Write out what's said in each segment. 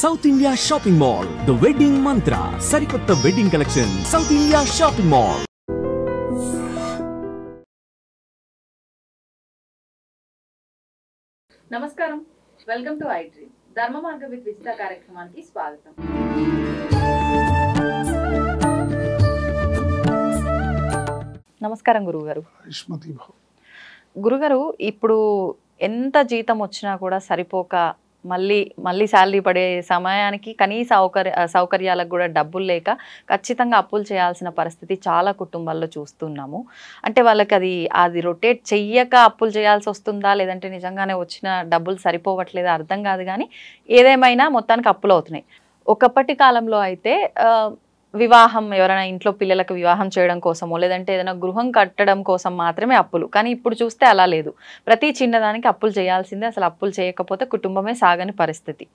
South India shopping mall, the wedding మంత్ర, సరికొత్త wedding collection, south India shopping mall. నమస్కారం, welcome to I dream. ధర్మ మార్గ with Vijitha కార్యక్రమానికి స్వాగతం. నమస్కారం గురుగారు. గురుగారు, ఇప్పుడు ఎంత జీతం వచ్చినా కూడా సరిపోక మళ్ళీ శాలరీ పడే సమయానికి కనీస సౌకర్యాలకు కూడా డబ్బులు లేక ఖచ్చితంగా అప్పులు చేయాల్సిన పరిస్థితి చాలా కుటుంబాల్లో చూస్తున్నాము. అంటే వాళ్ళకి అది రొటేట్ చెయ్యక అప్పులు చేయాల్సి వస్తుందా, లేదంటే నిజంగానే వచ్చిన డబ్బులు సరిపోవట్లేదా అర్థం కాదు. కానీ ఏదేమైనా మొత్తానికి అప్పులు అవుతున్నాయి. ఒకప్పటి కాలంలో అయితే వివాహం, ఎవరైనా ఇంట్లో పిల్లలకు వివాహం చేయడం కోసమో లేదంటే ఏదైనా గృహం కట్టడం కోసం మాత్రమే అప్పులు. కానీ ఇప్పుడు చూస్తే అలా లేదు. ప్రతి చిన్నదానికి అప్పులు చేయాల్సిందే. అసలు అప్పులు చేయకపోతే కుటుంబమే సాగని పరిస్థితి.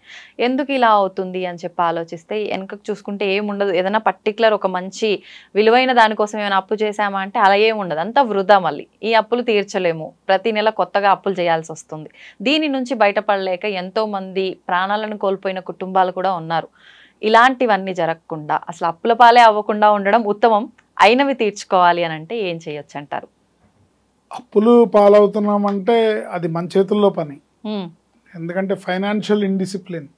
ఎందుకు ఇలా అవుతుంది అని చెప్పి ఆలోచిస్తే వెనకకు చూసుకుంటే ఏముండదు. ఏదైనా పర్టికులర్ ఒక మంచి విలువైన దానికోసం ఏమైనా అప్పు చేసామా అంటే అలా ఏముండదు, అంతా వృధా. మళ్ళీ ఈ అప్పులు తీర్చలేము, ప్రతి నెల కొత్తగా అప్పులు చేయాల్సి వస్తుంది. దీని నుంచి బయటపడలేక ఎంతోమంది ప్రాణాలను కోల్పోయిన కుటుంబాలు కూడా ఉన్నారు. ఇలాంటివన్నీ జరగకుండా అసలు అప్పుల పాలే అవ్వకుండా ఉండడం ఉత్తమం. అయినవి తీర్చుకోవాలి అని అంటే ఏం చేయొచ్చు అంటారు? అప్పులు పాలవుతున్నామంటే అది మన చేతుల్లో పని. ఎందుకంటే ఫైనాన్షియల్ ఇండిసిప్లిన్,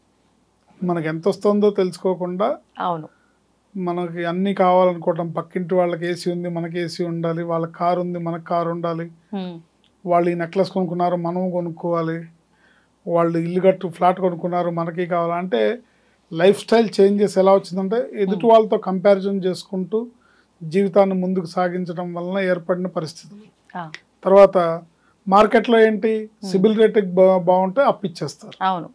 మనకు ఎంత వస్తుందో తెలుసుకోకుండా, అవును, మనకి అన్నీ కావాలనుకోవటం. పక్కింటి వాళ్ళకి ఏసీ ఉంది, మనకి ఏసీ ఉండాలి. వాళ్ళకి కారు ఉంది, మనకు కారు ఉండాలి. వాళ్ళు ఈ నెక్లెస్ కొనుక్కున్నారు, మనం కొనుక్కోవాలి. వాళ్ళు ఇల్లు కట్టు ఫ్లాట్ కొనుక్కున్నారు, మనకి కావాలంటే లైఫ్ స్టైల్ చేంజెస్ ఎలా వచ్చిందంటే ఎదుటి వాళ్ళతో కంపారిజన్ చేసుకుంటూ జీవితాన్ని ముందుకు సాగించడం వలన ఏర్పడిన పరిస్థితులు. తర్వాత మార్కెట్లో ఏంటి, సిబిల్ రేటింగ్ బాగుంటే అప్పు ఇచ్చేస్తారు. అవును,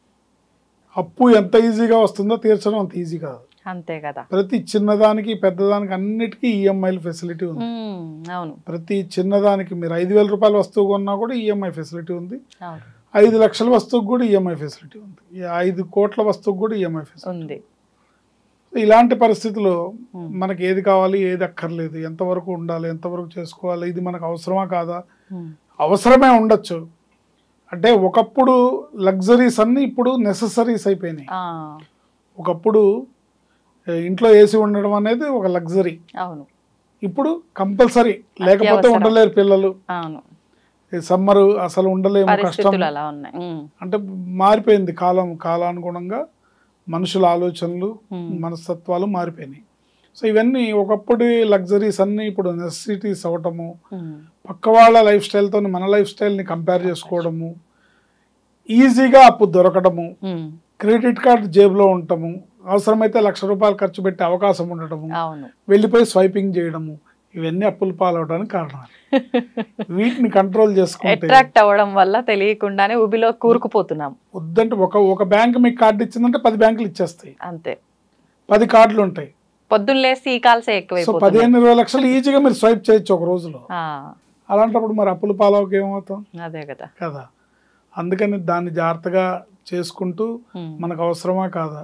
అప్పు ఎంత ఈజీగా వస్తుందో తీర్చడం అంత ఈజీ కాదు. అంతే కదా. ప్రతి చిన్నదానికి పెద్దదానికి అన్నిటికీ ఈఎంఐల ఫెసిలిటీ ఉంది. అవును, ప్రతి చిన్నదానికి మీరు 5,000 రూపాయల వస్తువు కొన్నా కూడా ఈఎంఐ ఫెసిలిటీ ఉంది. 5 లక్షల వస్తువుకు కూడా ఈఎంఐ ఫెసిలిటీ ఉంది. 5 కోట్ల వస్తువుకు కూడా ఈఎంఐ ఫెసిలిటీ ఉంది. ఇలాంటి పరిస్థితుల్లో మనకి ఏది కావాలి, ఏది అక్కర్లేదు, ఎంతవరకు ఉండాలి, ఎంతవరకు చేసుకోవాలి, ఇది మనకు అవసరమా కాదా? అవసరమే ఉండొచ్చు. అంటే ఒకప్పుడు లగ్జరీస్ అన్నీ ఇప్పుడు నెససరీస్ అయిపోయినాయి. ఒకప్పుడు ఇంట్లో ఏసీ ఉండడం అనేది ఒక లగ్జరీ, ఇప్పుడు కంపల్సరీ, లేకపోతే ఉండలేరు పిల్లలు. సమ్మరు అసలు ఉండలేము, కష్టం. అంటే మారిపోయింది కాలం, కాలానుగుణంగా మనుషుల ఆలోచనలు, మనస్తత్వాలు మారిపోయినాయి. సో ఇవన్నీ ఒకప్పుడు లగ్జరీస్ అన్నీ ఇప్పుడు నెసెసిటీస్ అవటము, పక్క వాళ్ళ లైఫ్ స్టైల్తో మన లైఫ్ స్టైల్ని కంపేర్ చేసుకోవడము, ఈజీగా అప్పు దొరకడము, క్రెడిట్ కార్డు జేబులో ఉండటము, అవసరమైతే ₹1,00,000 ఖర్చు పెట్టే అవకాశం ఉండటము, వెళ్ళిపోయి స్వైపింగ్ చేయడము, ఇవన్నీ అప్పులు పాలవడానికి కారణాలు. వీటిని కంట్రోల్ చేసుకుంటే అట్రాక్ట్ అవ్వడం వల్ల తెలియకుండానే ఉబిలో కూరుకుపోతున్నాం. వద్దంటే ఒక బ్యాంక్ మీకు కార్డు ఇచ్చిందంటే 10 బ్యాంకులు ఇచ్చేస్తాయి. అంతే, 10 కార్డులు ఉంటాయి. పొద్దున్న లేసి ఈ కాల్సే ఎక్కువ. 15-20 లక్షలు ఈజీగా మీరు స్వైప్ చేయొచ్చు ఒక రోజులో. అలాంటప్పుడు మరి అప్పులు పాలవకి ఏమవుతాం? అదే కదా కదా. అందుకని దాన్ని జాగ్రత్తగా చేసుకుంటూ మనకు అవసరమా కాదా,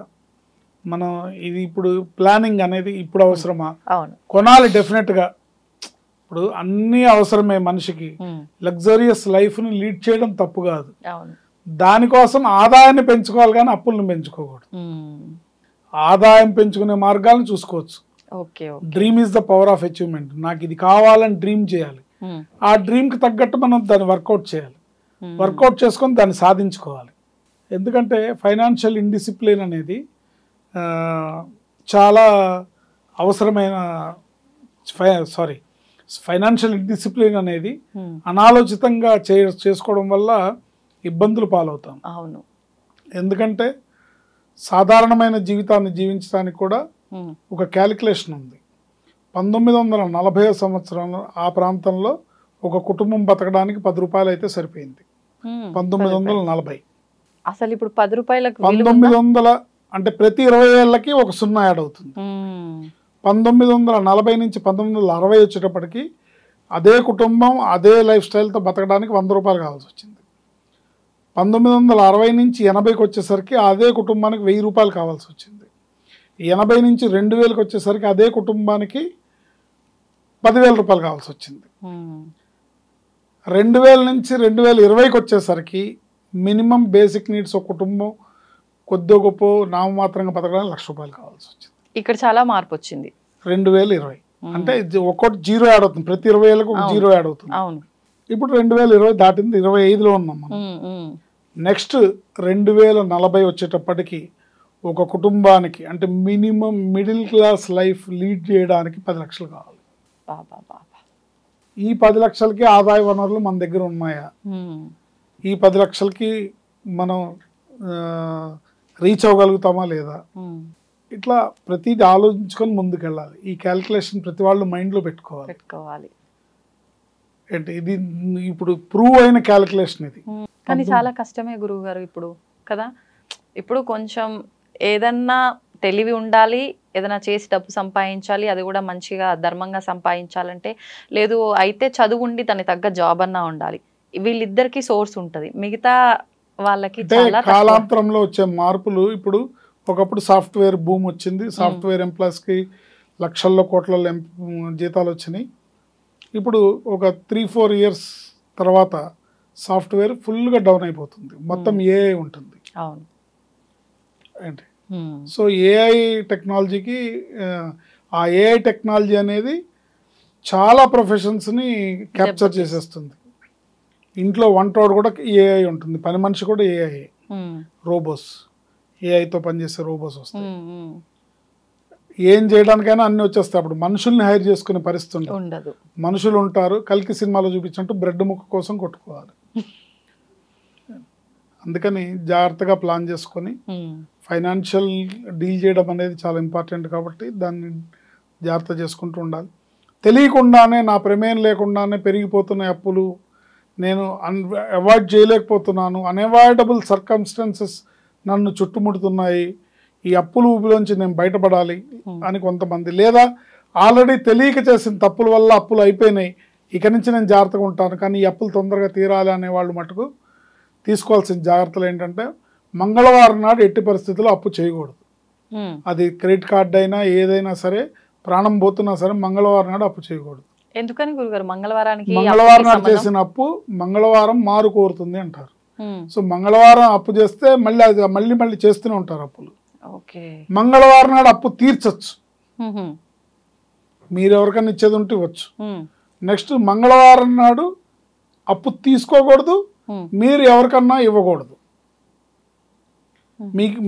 మనం ఇది ఇప్పుడు ప్లానింగ్ అనేది ఇప్పుడు అవసరమా, కొనాలి డెఫినెట్గా. ఇప్పుడు అన్నీ అవసరమే మనిషికి. లగ్జరియస్ లైఫ్ని లీడ్ చేయడం తప్పు కాదు. దానికోసం ఆదాయాన్ని పెంచుకోవాలి కానీ అప్పులను పెంచుకోకూడదు. ఆదాయం పెంచుకునే మార్గాలను చూసుకోవచ్చు. Dream is the power of achievement. నాకు ఇది కావాలని డ్రీమ్ చేయాలి. ఆ డ్రీమ్కి తగ్గట్టు మనం దాన్ని వర్కౌట్ చేయాలి. వర్కౌట్ చేసుకొని దాన్ని సాధించుకోవాలి. ఎందుకంటే ఫైనాన్షియల్ ఇండిసిప్లిన్ అనేది చాలా అవసరమైన ఫైనాన్షియల్ డిసిప్లిన్ అనేది అనాలోచితంగా చేసుకోవడం వల్ల ఇబ్బందులు పాలవుతాం. అవును, ఎందుకంటే సాధారణమైన జీవితాన్ని జీవించడానికి కూడా ఒక క్యాలిక్యులేషన్ ఉంది. 1940వ సంవత్సరంలో ఆ ప్రాంతంలో ఒక కుటుంబం బతకడానికి ₹10 అయితే సరిపోయింది. 1940. అసలు ఇప్పుడు ₹10 1900 అంటే ప్రతి 20 ఏళ్ళకి ఒక 0 యాడ్ అవుతుంది. 1940 నుంచి 1960 వచ్చేటప్పటికి అదే కుటుంబం అదే లైఫ్ స్టైల్తో బతకడానికి ₹100 కావాల్సి వచ్చింది. 1960 నుంచి 80కి వచ్చేసరికి అదే కుటుంబానికి ₹1000 కావాల్సి వచ్చింది. 80 నుంచి 2000కి వచ్చేసరికి అదే కుటుంబానికి ₹10,000 కావాల్సి వచ్చింది. 2000 నుంచి 2020కి వచ్చేసరికి మినిమం బేసిక్ నీడ్స్ ఒక కుటుంబం కొద్ది గొప్ప నామమాత్రంగా బతకడానికి ₹1,00,000 కావాల్సి వచ్చింది. ఇక్కడ చాలా మార్పు వచ్చింది. 2020 అంటే ఒక్కొక్కటి జీరో యాడ్ అవుతుంది, ప్రతి 20 ఏళ్ళకి ఒక జీరో యాడ్ అవుతుంది. అవును. ఇప్పుడు 2020 దాటింది, 25లో ఉన్నాం మనం. నెక్స్ట్ 2040 వచ్చేటప్పటికి ఒక కుటుంబానికి అంటే minimum middle class life lead చేయడానికి 10 లక్షలు కావాలి. ఈ 10 లక్షలకి ఆదాయ వనరులు మన దగ్గర ఉన్నాయా? ఈ 10 లక్షలకి మనం రీచ్ అవ్వగలుగుతామా లేదా? ఇట్లా ప్రతిదీ ఆలోచించుకొని ముందుకెళ్ళాలి. ఈ క్యాల్కులేషన్ ప్రతి వాళ్ళు మైండ్లో పెట్టుకోవాలి. ఏంటి ఇది ఇప్పుడు ప్రూవ్ అయిన క్యాల్కులేషన్ ఇది. కానీ చాలా కష్టమే గురువు గారు ఇప్పుడు కదా. ఇప్పుడు కొంచెం ఏదన్నా తెలివి ఉండాలి, ఏదైనా చేసి డబ్బు సంపాదించాలి, అది కూడా మంచిగా ధర్మంగా సంపాదించాలంటే, లేదు అయితే చదువు ఉండి దానికి తగ్గ జాబ్ అన్నా ఉండాలి. వీళ్ళిద్దరికి సోర్స్ ఉంటుంది, మిగతా వాళ్ళకి కాలాంతరంలో వచ్చే మార్పులు. ఇప్పుడు ఒకప్పుడు సాఫ్ట్వేర్ భూమి వచ్చింది, సాఫ్ట్వేర్ ఎంప్లాయీస్కి లక్షల్లో కోట్లలో జీతాలు వచ్చినాయి. ఇప్పుడు ఒక 3-4 ఇయర్స్ తర్వాత సాఫ్ట్వేర్ ఫుల్గా డౌన్ అయిపోతుంది, మొత్తం ఏఐ ఉంటుంది. అవును ఏంటి సో ఏఐ టెక్నాలజీకి ఆ ఏఐ టెక్నాలజీ అనేది చాలా ప్రొఫెషన్స్ని క్యాప్చర్ చేసేస్తుంది. ఇంట్లో వంటోడు కూడా ఏఐ ఉంటుంది, పని మనిషి కూడా ఏఐ, రోబోస్, ఏఐతో పనిచేసే రోబోస్ వస్తాయి. ఏం చేయడానికైనా అన్ని వచ్చేస్తాయి. అప్పుడు మనుషుల్ని హైర్ చేసుకునే పరిస్థితి ఉండదు. మనుషులు ఉంటారు, కల్కి సినిమాలో చూపించినట్టు బ్రెడ్ ముక్క కోసం కొట్టుకోవాలి. అందుకని జాగ్రత్తగా ప్లాన్ చేసుకొని ఫైనాన్షియల్ డీల్ చేయడం అనేది చాలా ఇంపార్టెంట్. కాబట్టి దాన్ని జాగ్రత్త చేసుకుంటూ ఉండాలి. తెలియకుండానే నా ప్రమేయం లేకుండానే పెరిగిపోతున్న అప్పులు నేను అవాయిడ్ చేయలేకపోతున్నాను, అన్అవాయిడబుల్ సర్కమ్స్టాన్సెస్ నన్ను చుట్టుముడుతున్నాయి, ఈ అప్పుల ఊపిలోంచి నేను బయటపడాలి అని కొంతమంది, లేదా ఆల్రెడీ తెలియక చేసిన తప్పుల వల్ల అప్పులు అయిపోయినాయి, ఇక నుంచి నేను జాగ్రత్తగా ఉంటాను కానీ ఈ అప్పులు తొందరగా తీరాలి అనే వాళ్ళు మటుకు తీసుకోవాల్సిన జాగ్రత్తలు ఏంటంటే, మంగళవారం నాడు ఎట్టి పరిస్థితుల్లో అప్పు చేయకూడదు. అది క్రెడిట్ కార్డ్ అయినా ఏదైనా సరే, ప్రాణం పోతున్నా సరే మంగళవారం నాడు అప్పు చేయకూడదు. ఎందుకని గురుగారు? మంగళవారం నాడు చేసిన అప్పు మంగళవారం మారు కోరుతుంది అంటారు. సో మంగళవారం అప్పు చేస్తే మళ్ళీ మళ్ళీ చేస్తూనే ఉంటారు అప్పులు. మంగళవారం నాడు అప్పు తీర్చచ్చు, మీరు ఎవరికైనా ఇచ్చేది ఉంటే ఇవ్వచ్చు. నెక్స్ట్ మంగళవారం నాడు అప్పు తీసుకోకూడదు, మీరు ఎవరికన్నా ఇవ్వకూడదు.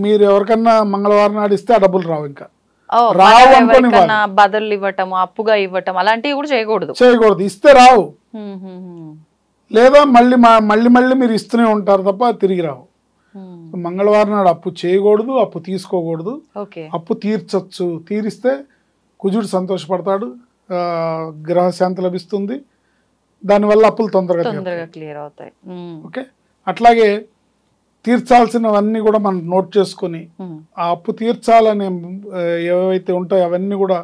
మీరు ఎవరికన్నా మంగళవారం నాడు ఇస్తే ఆ డబ్బులు రావు, ఇంకా రావు అనుకోని బదులు ఇవ్వటం, అప్పుగా ఇవ్వటం అలాంటివి కూడా చేయకూడదు. ఇస్తే రావు, లేదా మళ్ళీ మీరు ఇస్తూనే ఉంటారు తప్ప తిరిగి రావు. మంగళవారం నాడు అప్పు చేయకూడదు, అప్పు తీసుకోకూడదు. అప్పు తీర్చచ్చు, తీరిస్తే కుజుడు సంతోషపడతాడు, గ్రహశాంతి లభిస్తుంది, దానివల్ల అప్పులు తొందరగా క్లియర్ అవుతాయి. ఓకే, అట్లాగే తీర్చాల్సినవన్నీ కూడా మనం నోట్ చేసుకొని ఆ అప్పు తీర్చాలనే ఏవైతే ఉంటాయో అవన్నీ కూడా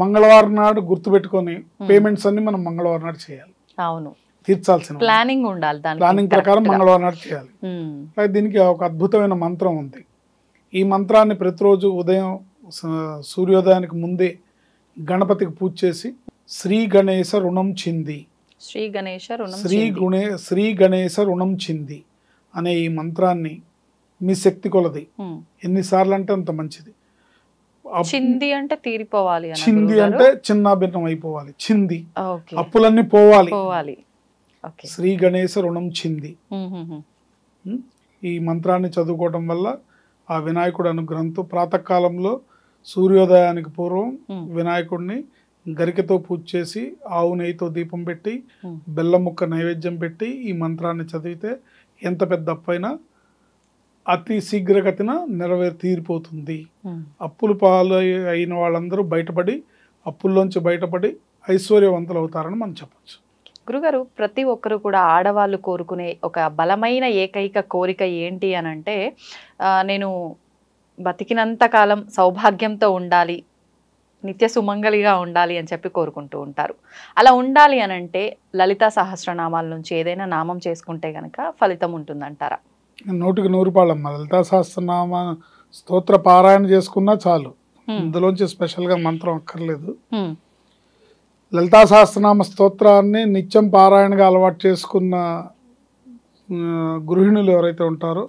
మంగళవారం నాడు గుర్తుపెట్టుకొని పేమెంట్స్ అన్ని మనం మంగళవారం నాడు చేయాలి. అవును, తీర్చాల్సిన ప్లానింగ్ ఉండాలి, ప్లానింగ్ ప్రకారం మంగళవారం నాడు చేయాలి. దీనికి ఒక అద్భుతమైన మంత్రం ఉంది. ఈ మంత్రాన్ని ప్రతిరోజు ఉదయం సూర్యోదయానికి ముందే గణపతికి పూజ చేసి శ్రీ గణేశ రుణం చింది, శ్రీ గణేశ రుణం చింది అనే ఈ మంత్రాన్ని మీ శక్తి కొలది ఎన్నిసార్లు అంటే అంత మంచిది. చింది అంటే తీరిపోవాలి, చింది అంటే చిన్నాభిన్నం అయిపోవాలి, చింది అప్పులన్నీ పోవాలి. శ్రీ గణేశ రుణం చింది. ఈ మంత్రాన్ని చదువుకోవడం వల్ల ఆ వినాయకుడు అనుగ్రహంతో ప్రాతకాలంలో సూర్యోదయానికి పూర్వం వినాయకుడిని గరికతో పూజ చేసి ఆవు నెయ్యితో దీపం పెట్టి బెల్లం ముక్క నైవేద్యం పెట్టి ఈ మంత్రాన్ని చదివితే ఎంత పెద్ద అప్పైనా అతి శీఘ్రగతిన తీరిపోతుంది. అప్పులు పాలు అయిన వాళ్ళందరూ బయటపడి అప్పుల్లోంచి బయటపడి ఐశ్వర్యవంతులు అవుతారని మనం చెప్పచ్చు. గురుగారు, ప్రతి ఒక్కరు కూడా ఆడవాళ్ళు కోరుకునే ఒక బలమైన ఏకైక కోరిక ఏంటి అని అంటే, నేను బతికినంత కాలం సౌభాగ్యంతో ఉండాలి, నిత్య సుమంగళిగా ఉండాలి అని చెప్పి కోరుకుంటూ ఉంటారు. అలా ఉండాలి అని అంటే లలితా సహస్రనామాల నుంచి ఏదైనా నామం చేసుకుంటే గనక ఫలితం ఉంటుందంటారా? 100కి 100 రూపాయలమ్మ. లలితా సహస్రనామ స్తోత్ర పారాయణ చేసుకున్నా చాలు, ఇందులోంచి స్పెషల్గా మంత్రం అక్కర్లేదు. లలితా సహస్రనామ స్తోత్రాన్ని నిత్యం పారాయణగా అలవాటు చేసుకున్న గృహిణులు ఎవరైతే ఉంటారో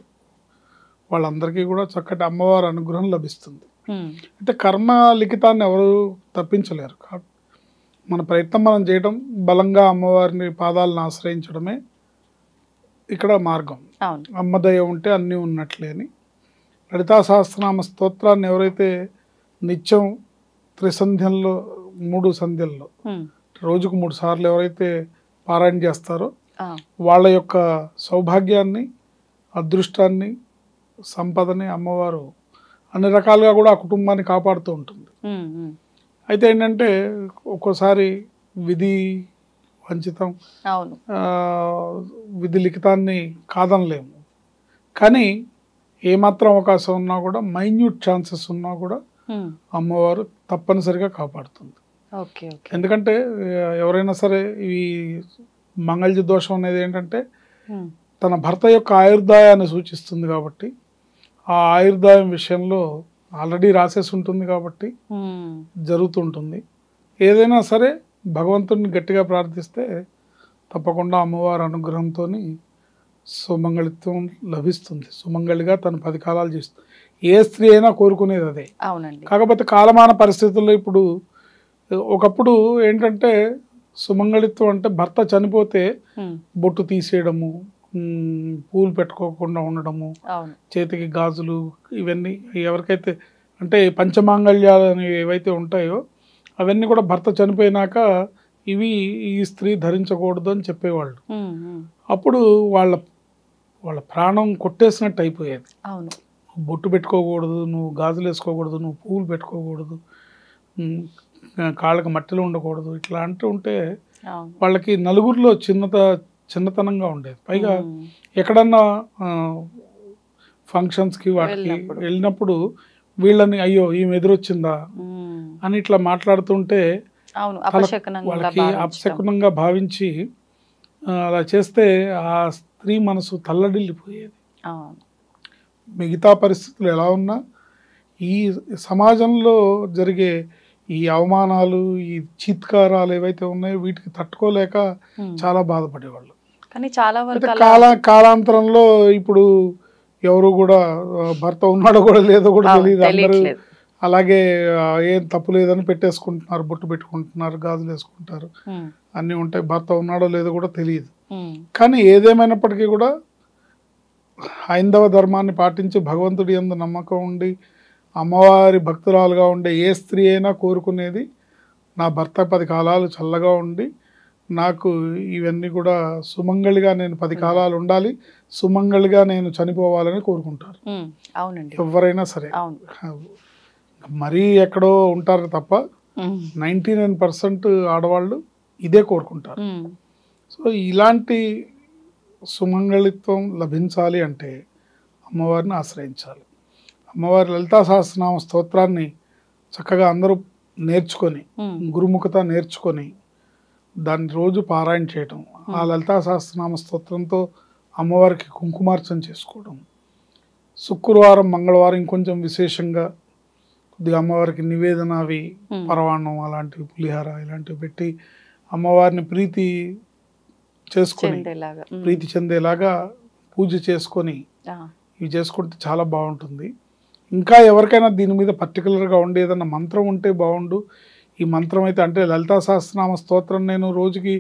వాళ్ళందరికీ కూడా చక్కటి అమ్మవారి అనుగ్రహం లభిస్తుంది. ఉమ్, అయితే కర్మ లిఖితాన్ని ఎవరు తప్పించలేరు. మన ప్రయత్నం మనం చేయడం, బలంగా అమ్మవారిని పాదాలను ఆశ్రయించడమే ఇక్కడ మార్గం. అవును. అమ్మదయ ఉంటే అన్నీ ఉన్నట్లే అని లలితా సహస్రనామ స్తోత్రాన్ని ఎవరైతే నిత్యం త్రిసంధ్యంలో 3 సంధ్యల్లో ఉమ్, రోజుకు 3 సార్లు ఎవరైతే పారాయణ చేస్తారో ఆ, వాళ్ళ యొక్క సౌభాగ్యాన్ని, అదృష్టాన్ని, సంపదని అమ్మవారు అన్ని రకాలుగా కూడా ఆ కుటుంబాన్ని కాపాడుతూ ఉంటుంది. ఉమ్, ఉమ్, అయితే ఏంటంటే ఒక్కోసారి విధి వంచితం, అవును. విధి లిఖితాన్ని కాదనలేము. కానీ ఏమాత్రం అవకాశం ఉన్నా కూడా, మైన్యూట్ ఛాన్సెస్ ఉన్నా కూడా ఉమ్, అమ్మవారు తప్పనిసరిగా కాపాడుతుంది. Okay okay. ఎందుకంటే ఎవరైనా సరే ఈ మంగళ దోషం అనేది ఏంటంటే ఉమ్, తన భర్త యొక్క ఆయుర్దాయాన్ని సూచిస్తుంది కాబట్టి, ఆ ఆయుర్దాయం విషయంలో ఆల్రెడీ రాసేసి ఉంటుంది కాబట్టి ఉమ్, జరుగుతుంటుంది. ఏదైనా సరే భగవంతుడిని గట్టిగా ప్రార్థిస్తే తప్పకుండా అమ్మవారి అనుగ్రహంతో సుమంగళిత్వం లభిస్తుంది. సుమంగళిగా తను 10 కాలాలు చేస్తుంది. ఏ స్త్రీ అయినా కోరుకునేది అదే. అవునండి. కాకపోతే కాలమాన పరిస్థితుల్లో ఇప్పుడు ఒకప్పుడు ఏంటంటే సుమంగళిత్వం అంటే భర్త చనిపోతే ఉమ్, బొట్టు తీసేయడము, పూలు పెట్టుకోకుండా ఉండడము, అవును. చేతికి గాజులు, ఇవన్నీ ఎవరికైతే అంటే పంచమాంగళ్యాలు అనేవి ఏవైతే ఉంటాయో అవన్నీ కూడా భర్త చనిపోయినాక ఇవి ఈ స్త్రీ ధరించకూడదు అని చెప్పేవాళ్ళు. ఉమ్, ఉమ్, అప్పుడు వాళ్ళ ప్రాణం కొట్టేసినట్టు అయిపోయేది. అవును. బొట్టు పెట్టుకోకూడదు, నువ్వు గాజులు వేసుకోకూడదు, నువ్వు పువ్వులు పెట్టుకోకూడదు, కాళ్ళకి మట్టిలో ఉండకూడదు, ఇట్లా అంటూ ఉంటే అవును. వాళ్ళకి నలుగురిలో చిన్నతనంగా ఉండేది. పైగా ఉమ్, ఎక్కడన్నా ఫంక్షన్స్కి వాటికి వెళ్ళినప్పుడు వీళ్ళని అయ్యో ఈమె ఎదురొచ్చిందా ఉమ్, అని ఇట్లా మాట్లాడుతుంటే అవును. అపశకునంగా వాళ్ళకి భావించడం. అపశకునంగా భావించి అలా చేస్తే ఆ స్త్రీ మనసు తల్లడిల్లిపోయేది. అవును. మిగతా పరిస్థితులు ఎలా ఉన్నా ఈ సమాజంలో జరిగే ఈ అవమానాలు, ఈ చీత్కారాలు ఏవైతే ఉన్నాయో వీటికి తట్టుకోలేక ఉమ్, చాలా బాధపడేవాళ్ళు. కానీ చాలా అయితే వరకు అలా కాలాంతరంలో ఇప్పుడు ఎవరు కూడా భర్త ఉన్నాడో కూడా లేదో కూడా తెలియదు. అందరూ తెలియట్లేదు. అలాగే ఏం తప్పు లేదని పెట్టేసుకుంటున్నారు, బొట్టు పెట్టుకుంటున్నారు, గాజులు వేసుకుంటారు, ఉమ్, అన్నీ ఉంటాయి. భర్త ఉన్నాడో లేదో కూడా తెలియదు. ఉమ్, కానీ ఏదేమైనప్పటికీ కూడా హైందవ ధర్మాన్ని పాటించి భగవంతుడి యందు నమ్మకం ఉండి అమ్మవారి భక్తురాలుగా ఉండే ఏ స్త్రీ అయినా కోరుకునేది నా భర్త 10 కాలాలు చల్లగా ఉండి నాకు ఇవన్నీ కూడా సుమంగళిగా నేను 10 కాలాలు ఉండాలి, సుమంగళిగా నేను చనిపోవాలని కోరుకుంటారు ఉమ్, అవునండి. ఎవరైనా సరే. అవును. మరీ ఎక్కడో ఉంటారు తప్ప ఉమ్, 99% ఆడవాళ్ళు ఇదే కోరుకుంటారు. ఉమ్, సో ఇలాంటి సుమంగళిత్వం లభించాలి అంటే అమ్మవారిని ఆశ్రయించాలి. అమ్మవారి లలితా సహస్రనామ స్తోత్రాన్ని చక్కగా అందరూ నేర్చుకొని, ఉమ్, గురుముఖత నేర్చుకొని దాన్ని రోజు పారాయణ చేయటం, ఆ లలితా సహస్రనామ స్తోత్రంతో అమ్మవారికి కుంకుమార్చన చేసుకోవడం, శుక్రవారం మంగళవారం ఇంకొంచెం విశేషంగా కొద్దిగా అమ్మవారికి నివేదన అవి పరవాణం అలాంటివి, పులిహార ఇలాంటివి పెట్టి అమ్మవారిని ప్రీతి చేసుకొని, చెందేలాగా. ఉమ్, ప్రీతి చెందేలాగా పూజ చేసుకొని ఆ, ఇవి చేసుకుంటే చాలా బాగుంటుంది. ఇంకా ఎవరికైనా దీని మీద పర్టికులర్గా ఉండే ఏదన్నా మంత్రం ఉంటే బాగుండు. ఈ మంత్రం అయితే అంటే లలితా సహస్రనామ స్తోత్రం నేను రోజుకి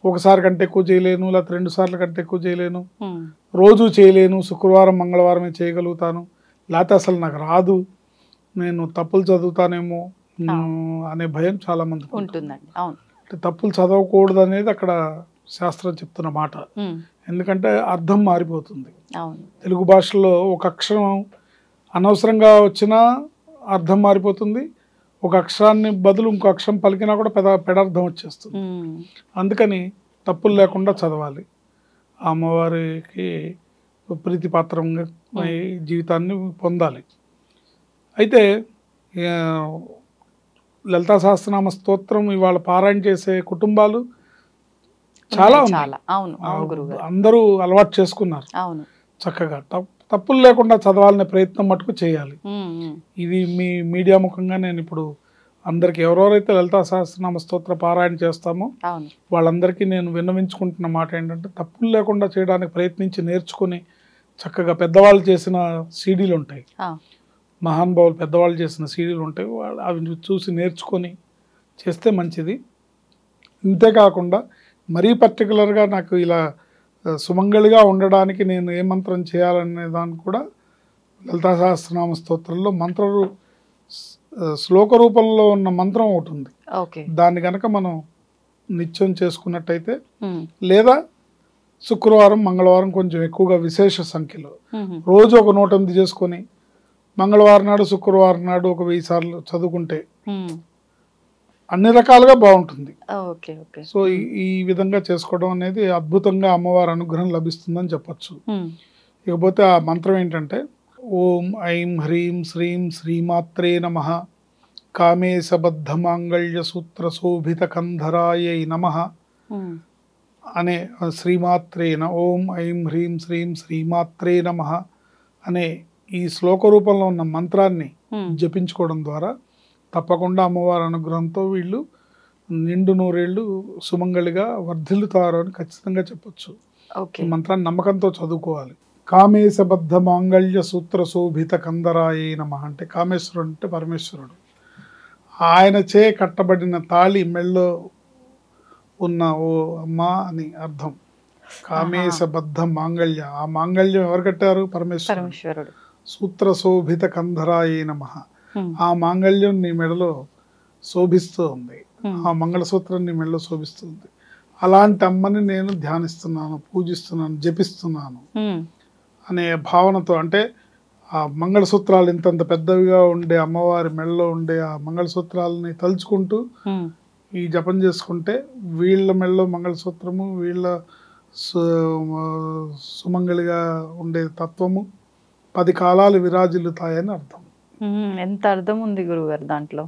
ఒకసారి కంటే ఎక్కువ చేయలేను, లేకపోతే 2 సార్లు కంటే ఎక్కువ చేయలేను, ఉమ్, రోజు చేయలేను, శుక్రవారం మంగళవారమే చేయగలుగుతాను, లేకపోతే అసలు నాకు రాదు, నేను తప్పులు చదువుతానేమో అనే భయం చాలా మందికి ఉంటుందండి. అవును. అంటే తప్పులు చదవకూడదు అనేది అక్కడ శాస్త్రం చెప్తున్న మాట. ఉమ్, ఎందుకంటే అర్థం మారిపోతుంది. అవును. తెలుగు భాషలో ఒక అక్షరం అనవసరంగా వచ్చినా అర్థం మారిపోతుంది, ఒక అక్షరాన్ని బదులు ఇంకో అక్షరం పలికినా కూడా పెడార్థం వచ్చేస్తుంది. ఉమ్, అందుకని తప్పులు లేకుండా చదవాలి, ఆ అమ్మవారికి ప్రీతిపాత్రంగా ఈ జీవితాన్ని పొందాలి. అయితే లలితా సహస్రనామ స్తోత్రం ఇవాళ పారాయణ చేసే కుటుంబాలు చాలా ఉన్నాయి. అవును. అవును గురుగారు. అందరూ అలవాటు చేసుకున్నారు. అవును. చక్కగా తప్పులు లేకుండా చదవాలనే ప్రయత్నం మటుకు చేయాలి. ఉమ్, ఉమ్, ఇది మీడియా ముఖంగా నేను ఇప్పుడు అందరికి ఎవరెవరైతే లలితా సహస్రనామ స్తోత్ర పారాయణ చేస్తామో అవును. వాళ్ళందరికీ నేను విన్నవించుకుంటున్న మాట ఏంటంటే తప్పులు లేకుండా చేయడానికి ప్రయత్నించి నేర్చుకుని చక్కగా పెద్దవాళ్ళు చేసిన సీడీలు ఉంటాయి, ఆ, మహానుభావులు పెద్దవాళ్ళు చేసిన సీడీలు ఉంటాయి, వాళ్ళు అవి చూసి నేర్చుకొని చేస్తే మంచిది. ఇంతేకాకుండా మరీ పర్టికులర్గా నాకు ఇలా సుమంగళిగా ఉండడానికి నేను ఏ మంత్రం చేయాలనే దానికి కూడా లలితా సహస్రనామ స్తోత్రంలో శ్లోక రూపంలో ఉన్న మంత్రం ఒకటి ఉంది. ఓకే. దాన్ని కనుక మనం నిత్యం చేసుకున్నట్టయితే, ఉమ్, లేదా శుక్రవారం మంగళవారం కొంచెం ఎక్కువగా విశేష సంఖ్యలో ఉమ్, రోజు ఒక 108 చేసుకొని మంగళవారం నాడు శుక్రవారం నాడు ఒక 1000 సార్లు చదువుకుంటే ఉమ్, అన్ని రకాలుగా బాగుంటుంది. Okay okay. సో ఈ విధంగా చేసుకోవడం అనేది అద్భుతంగా అమ్మవారి అనుగ్రహం లభిస్తుందని చెప్పచ్చు. ఉమ్, ఇకపోతే ఆ మంత్రం ఏంటంటే, ఓం ఐం హ్రీం శ్రీం శ్రీమాత్రే నమః కామేశబద్ధ మాంగళ్య సూత్ర శోభిత కంధరాయై నమః ఉమ్, అనే శ్రీమాత్రేన ఓం ఐం హ్రీం శ్రీం శ్రీమాత్రే నమః అనే ఈ శ్లోక రూపంలో ఉన్న మంత్రాన్ని ఉమ్, జపించుకోవడం ద్వారా తప్పకుండా అమ్మవారి అనుగ్రహంతో వీళ్ళు నిండు నూరేళ్ళు సుమంగళిగా వర్ధిల్లుతారు అని ఖచ్చితంగా చెప్పొచ్చు. ఓకే. ఈ మంత్రాన్ని నమ్మకంతో చదువుకోవాలి. కామేశబద్ధ మాంగళ్య సూత్ర శోభిత కందరాయే నమః అంటే కామేశ్వరుడు అంటే పరమేశ్వరుడు, ఆయన చే కట్టబడిన తాళి మెళ్ళో ఉన్న ఓ అమ్మా అని అర్థం. కామేశబద్ధ మాంగళ్య, ఆ మాంగళ్యం ఎవరు కట్టారు? పరమేశ్వరుడు. పరమేశ్వరుడు. సూత్ర శోభిత కంధరాయే నమః, ఉమ్, ఆ మాంగళ్యం నీ మెడలో శోభిస్తూ ఉంది, ఉమ్, ఆ మంగళసూత్రం నీ మెడలో శోభిస్తుంది. అలాంటి అమ్మని నేను ధ్యానిస్తున్నాను, పూజిస్తున్నాను, జపిస్తున్నాను ఉమ్, అనే భావనతో, అంటే ఆ మంగళసూత్రాలు ఇంతంత పెద్దవిగా ఉండే అమ్మవారి మెడలో ఉండే ఆ మంగళసూత్రాలని తలుచుకుంటూ ఉమ్, ఈ జపం చేసుకుంటే వీళ్ళ మెడలో మంగళసూత్రము, వీళ్ళ సుమంగళిగా ఉండే తత్వము 10 కాలాలు విరాజిల్లుతాయని అర్థం. ఉమ్, ఎంత అర్థం ఉంది గురుగారు దాంట్లో.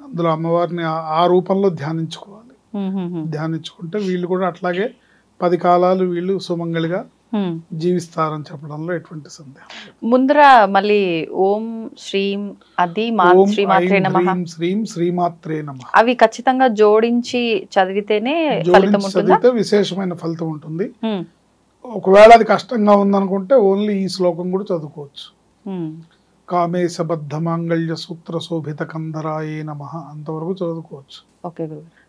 అందులో అమ్మవారిని ఆ రూపంలో ధ్యానించుకోవాలి. ఉమ్, ఉమ్, ఉమ్, ధ్యానించుకుంటే వీళ్ళు కూడా అట్లాగే 10 కాలాలు వీళ్ళు సుమంగళిగా ఉమ్. జీవిస్తారని చెప్పడంలో ఎటువంటి సందేహం లేదు. ముందర మళ్ళీ ఓం శ్రీం అది ఓం శ్రీమాత్రే ఐం నమః హ్రీం శ్రీం శ్రీమాత్రే నమః అవి ఖచ్చితంగా జోడించి చదివితేనే ఫలితం జోడించి ఉంటుందా? చదివితే విశేషమైన ఫలితం ఉంటుంది. ఉమ్, ఒకవేళ అది కష్టంగా ఉందనుకుంటే ఓన్లీ ఈ శ్లోకం కూడా చదువుకోవచ్చు. ఉమ్, కామేశబద్ధ మాంగళ్య సూత్ర శోభిత కంధరాయే నమః అంతవరకు చదువుకోవచ్చు. ఓకే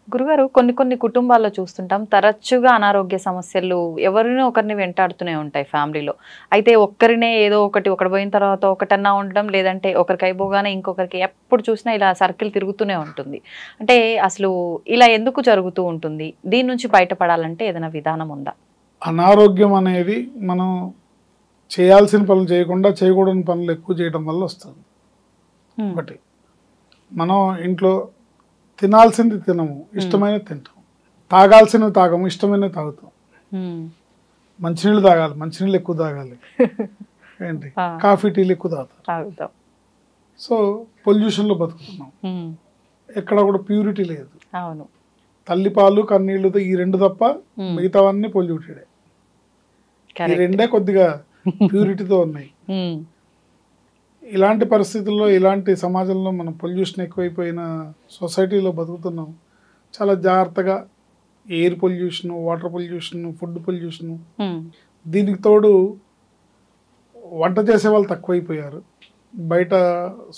గురుగారు, కొన్ని కుటుంబాల్లో చూస్తుంటాం తరచుగా అనారోగ్య సమస్యలు ఎవరినో ఒకరిని వెంటాడుతూనే ఉంటాయి ఫ్యామిలీలో. అయితే ఒక్కరినే ఏదో ఒకటి పోయిన తర్వాత ఒకటన్నా ఉండడం, లేదంటే ఒకరికి అయిపోగానే ఇంకొకరికి ఎప్పుడు చూసినా ఇలా సర్కిల్ తిరుగుతూనే ఉంటుంది. అంటే అసలు ఇలా ఎందుకు జరుగుతూ ఉంటుంది? దీని నుంచి బయటపడాలంటే ఏదైనా విధానం ఉందా? అనారోగ్యం అనేది మనం చేయాల్సిన పనులు చేయకుండా చేయకూడని పనులు ఎక్కువ చేయడం వల్ల వస్తుంది. ఒకటి, మనం ఇంట్లో తినాల్సింది తినము, ఇష్టమైనది తింటాం, తాగాల్సినవి తాగము, ఇష్టమైనవి తాగుతాం. మంచినీళ్ళు తాగాలి, మంచినీళ్ళు ఎక్కువ తాగాలి, ఏంటి కాఫీ టీలు ఎక్కువ తాగుతాం. సో పొల్యూషన్లో బతుకుతున్నాం, ఎక్కడ కూడా ప్యూరిటీ లేదు. అవును, తల్లిపాలు కన్నీళ్ళతో ఈ 2 తప్ప మిగతావన్నీ పొల్యూటెడే. ఈ 2 కొద్దిగా ప్యూరిటీతో ఉన్నాయి. ఇలాంటి పరిస్థితుల్లో, ఇలాంటి సమాజంలో మనం పొల్యూషన్ ఎక్కువైపోయిన సొసైటీలో బతుకుతున్నాం. చాలా జాగ్రత్తగా air pollution, water pollution, food pollution, దీనికి తోడు వంట చేసే వాళ్ళు తక్కువైపోయారు. బయట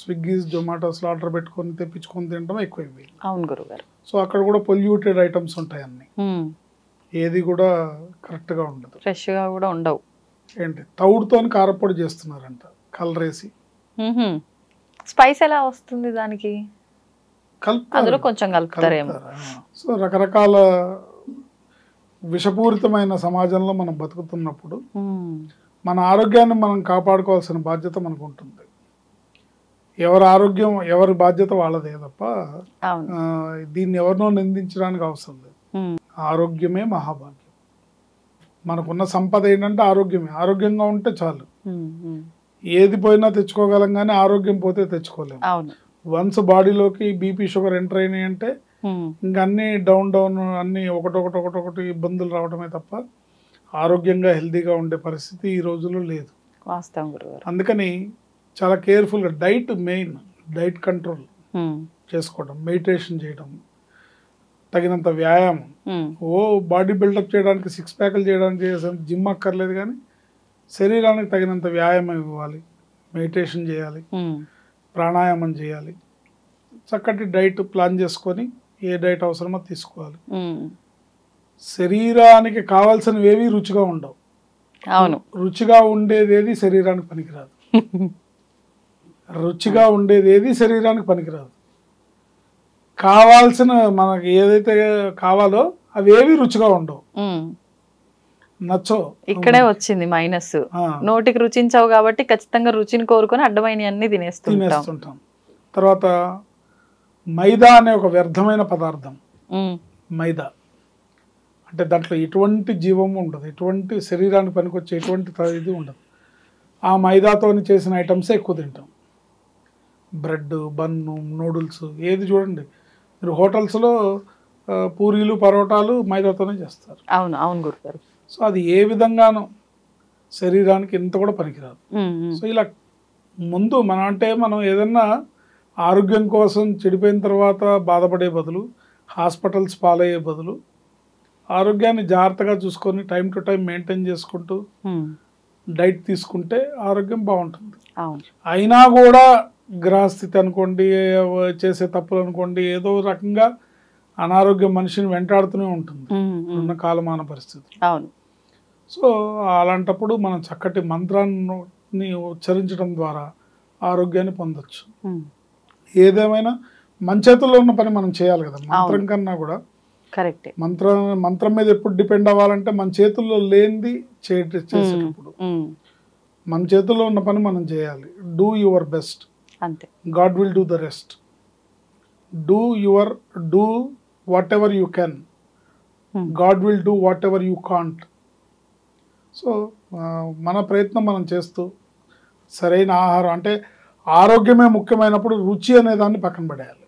స్విగ్గీస్, జొమాటోస్లో ఆర్డర్ పెట్టుకొని తెప్పించుకొని తినడం ఎక్కువైపోయింది. అవును గురుగారు. సో అక్కడ కూడా పొల్యూటెడ్ ఐటమ్స్ ఉంటాయి అన్ని, ఏది కూడా కరెక్ట్గా ఉండదు, ఫ్రెష్గా కూడా ఉండవు. ఏంటి తౌడుతో కారపొడి చేస్తున్నారంట, కలర్ వేసి. స్పైస్ ఎలా వస్తుంది దానికి? అందులో కొంచెం కలుపుతారేమో. సో రకరకాల విషపూరితమైన సమాజంలో మనం బతుకుతున్నప్పుడు మన ఆరోగ్యాన్ని మనం కాపాడుకోవాల్సిన బాధ్యత మనకు ఉంటుంది. ఎవరి ఆరోగ్యం ఎవరి బాధ్యత వాళ్ళదే తప్ప దీన్ని ఎవరినో నిందించడానికి అవసరం లేదు. ఆరోగ్యమే మహాభాగ్యం. మనకున్న సంపద ఏంటంటే ఆరోగ్యమే. ఆరోగ్యంగా ఉంటే చాలు, ఏది పోయినా తెచ్చుకోగలం, కానీ ఆరోగ్యం పోతే తెచ్చుకోలేము. వన్స్ బాడీలోకి బీపీ షుగర్ ఎంటర్ అయినాయి అంటే ఇంకా అన్ని డౌన్ అన్ని ఒకటొకటి ఇబ్బందులు రావడమే తప్ప ఆరోగ్యంగా హెల్తీగా ఉండే పరిస్థితి ఈ రోజుల్లో లేదు. అందుకని చాలా కేర్ఫుల్గా డైట్, మెయిన్ డైట్ కంట్రోల్ చేసుకోవడం, మెడిటేషన్ చేయడం, తగినంత వ్యాయామం. బాడీ బిల్డప్ చేయడానికి 6 ప్యాక్లు చేయడానికి జిమ్ అక్కర్లేదు, కానీ శరీరానికి తగినంత వ్యాయామం ఇవ్వాలి, మెడిటేషన్ చేయాలి, ప్రాణాయామం చేయాలి, చక్కటి డైట్ ప్లాన్ చేసుకొని ఏ డైట్ అవసరమో తీసుకోవాలి. శరీరానికి కావాల్సినవి ఏవి రుచిగా ఉండవు. అవును, రుచిగా ఉండేది ఏది శరీరానికి పనికిరాదు. రుచిగా ఉండేది ఏది శరీరానికి పనికిరాదు. కావాల్సిన మనకి ఏదైతే కావాలో అవి ఏవి రుచిగా ఉండవు, నచ్చో. ఇక్కడే వచ్చింది మైనస్. నోటికి రుచించవు కాబట్టి ఖచ్చితంగా రుచిని కోరుకొని అడ్డమైన అన్ని తినేస్తుంటాం. తర్వాత మైదా అనే ఒక వ్యర్థమైన పదార్థం. మైదా అంటే దాంట్లో ఎటువంటి జీవము ఉండదు, ఎటువంటి శరీరానికి పనికొచ్చే ఎటువంటి ఇది ఉండదు. ఆ మైదాతో చేసిన ఐటమ్సే ఎక్కువ తింటాం. బ్రెడ్, బన్ను, నూడిల్స్ ఏది చూడండి మీరు హోటల్స్లో పూరీలు, పరోటాలు మైదాతోనే చేస్తారు. అవును అవును గురుగారు. సో అది ఏ విధంగానూ శరీరానికి ఇంత కూడా పనికిరాదు. సో ఇలా ముందు మనం ఏదన్నా ఆరోగ్యం కోసం చెడిపోయిన తర్వాత బాధపడే బదులు, హాస్పిటల్స్ పాలయ్యే బదులు, ఆరోగ్యాన్ని జాగ్రత్తగా చూసుకొని టైం టు టైం మెయింటైన్ చేసుకుంటూ డైట్ తీసుకుంటే ఆరోగ్యం బాగుంటుంది. అయినా కూడా గ్రహస్థితి అనుకోండి, చేసే తప్పులు అనుకోండి, ఏదో రకంగా అనారోగ్యం మనిషిని వెంటాడుతూనే ఉంటుంది ఉన్న కాలమాన పరిస్థితి. సో అలాంటప్పుడు మనం చక్కటి మంత్రాన్ని ఉచ్చరించడం ద్వారా ఆరోగ్యాన్ని పొందొచ్చు. ఏదేమైనా మన చేతుల్లో ఉన్న పని మనం చేయాలి కదా. మంత్రం కన్నా కూడా కరెక్ట్. మంత్రం మీద ఎప్పుడు డిపెండ్ అవ్వాలంటే మన చేతుల్లో లేనిది చేసేటప్పుడు మన చేతుల్లో ఉన్న పని మనం చేయాలి. డూ యువర్ బెస్ట్, అంతే. God will do the rest. Do what ever you can, God will do what ever you can't. So మన ప్రయత్నం మనం చేస్తూ సరైన ఆహారం, అంటే ఆరోగ్యమే ముఖ్యమైనప్పుడు రుచి అనే దాన్ని పక్కన పడేయాలి.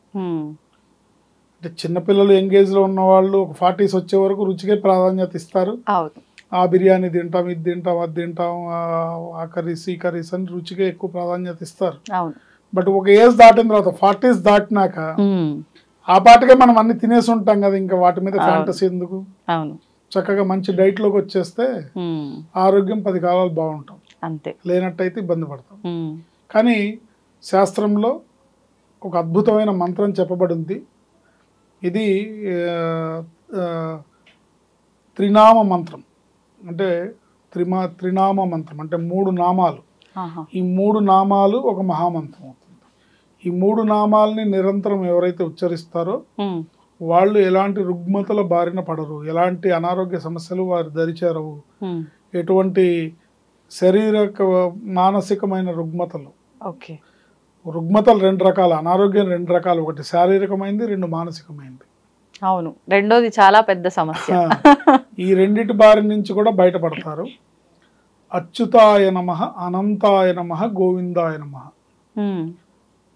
అంటే చిన్నపిల్లలు ఎంగేజ్లో ఉన్న వాళ్ళు ఒక 40s వచ్చే వరకు రుచికే ప్రాధాన్యత ఇస్తారు. ఆ బిర్యానీ తింటాం, ఇది తింటాం, అది తింటాం, ఆ కర్రీస్, ఈ కర్రీస్ అని రుచికే ఎక్కువ ప్రాధాన్యత ఇస్తారు. బట్ ఒక ఏజ్ దాటిన తర్వాత 40s దాటినాక ఆ పాటగా మనం అన్ని తినేసి ఉంటాం కదా, ఇంకా వాటి మీద ఫ్యాంటసీ ఎందుకు. చక్కగా మంచి డైట్లోకి వచ్చేస్తే ఆరోగ్యం 10 కాలాలు బాగుంటాం. అంతే. లేనట్టయితే ఇబ్బంది పడతాం. కానీ శాస్త్రంలో ఒక అద్భుతమైన మంత్రం చెప్పబడింది. ఇది త్రినామ మంత్రం. అంటే త్రినామ మంత్రం అంటే 3 నామాలు. ఈ 3 నామాలు ఒక మహామంత్రం అవుతుంది. ఈ 3 నామాలని నిరంతరం ఎవరైతే ఉచ్చరిస్తారో వాళ్ళు ఎలాంటి రుగ్మతల బారిన పడరు, ఎలాంటి అనారోగ్య సమస్యలు వారి దరిచేరవు, ఎటువంటి శారీరక మానసికమైన రుగ్మతలు. రుగ్మతలు 2 రకాలు, అనారోగ్యం 2 రకాలు, ఒకటి శారీరకమైంది, 2 మానసికమైంది. అవును, రెండోది చాలా పెద్ద సమస్య. ఈ రెండిటి బారి నుంచి కూడా బయటపడతారు. అచ్యుతాయ నమః, అనంతాయ నమః, గోవిందాయ నమః.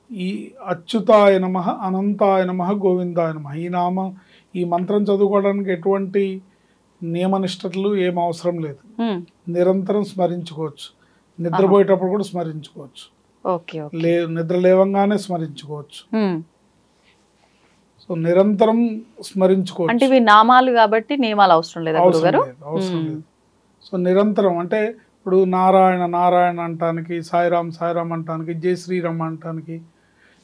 ఈ అచ్యుతాయ నమః, అనంతాయ నమః, గోవిందాయ నమః ఈ మంత్రం చదువుకోవడానికి ఎటువంటి నియమనిష్టలు ఏం అవసరం లేదు. నిరంతరం స్మరించుకోవచ్చు. నిద్రపోయేటప్పుడు కూడా స్మరించుకోవచ్చు. నిద్ర లేవంగానే స్మరించుకోవచ్చు. సో నిరంతరం స్మరించుకోవచ్చు. అంటే ఇవి నామాలు కాబట్టి నియమాలు అవసరం లేదు. అవసరం లేదు. సో నిరంతరం అంటే ఇప్పుడు నారాయణ నారాయణ అంటానికి, సాయిరామ్ సాయిరామ్ అంటానికి, జై శ్రీరామ్ అంటానికి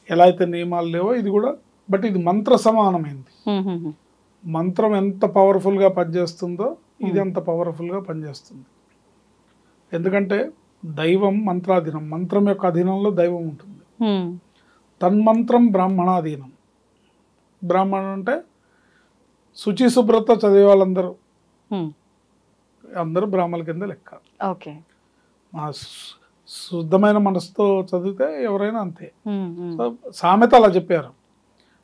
ఎలా అయితే నియమాలు లేవో ఇది కూడా. బట్ ఇది మంత్ర సమానమైంది. మంత్రం ఎంత పవర్ఫుల్గా పనిచేస్తుందో ఇది అంత పవర్ఫుల్గా పనిచేస్తుంది. ఎందుకంటే దైవం మంత్రాధీనం. మంత్రం యొక్క అధీనంలో దైవం ఉంటుంది. తన్మంత్రం బ్రాహ్మణాధీనం. బ్రాహ్మణుడు అంటే శుచి శుభ్రత చదివే వాళ్ళందరూ అందరూ బ్రాహ్మణుల కింద లెక్క. శుద్ధమైన మనసుతో చదివితే ఎవరైనా అంతే. సామెత అలా చెప్పారు.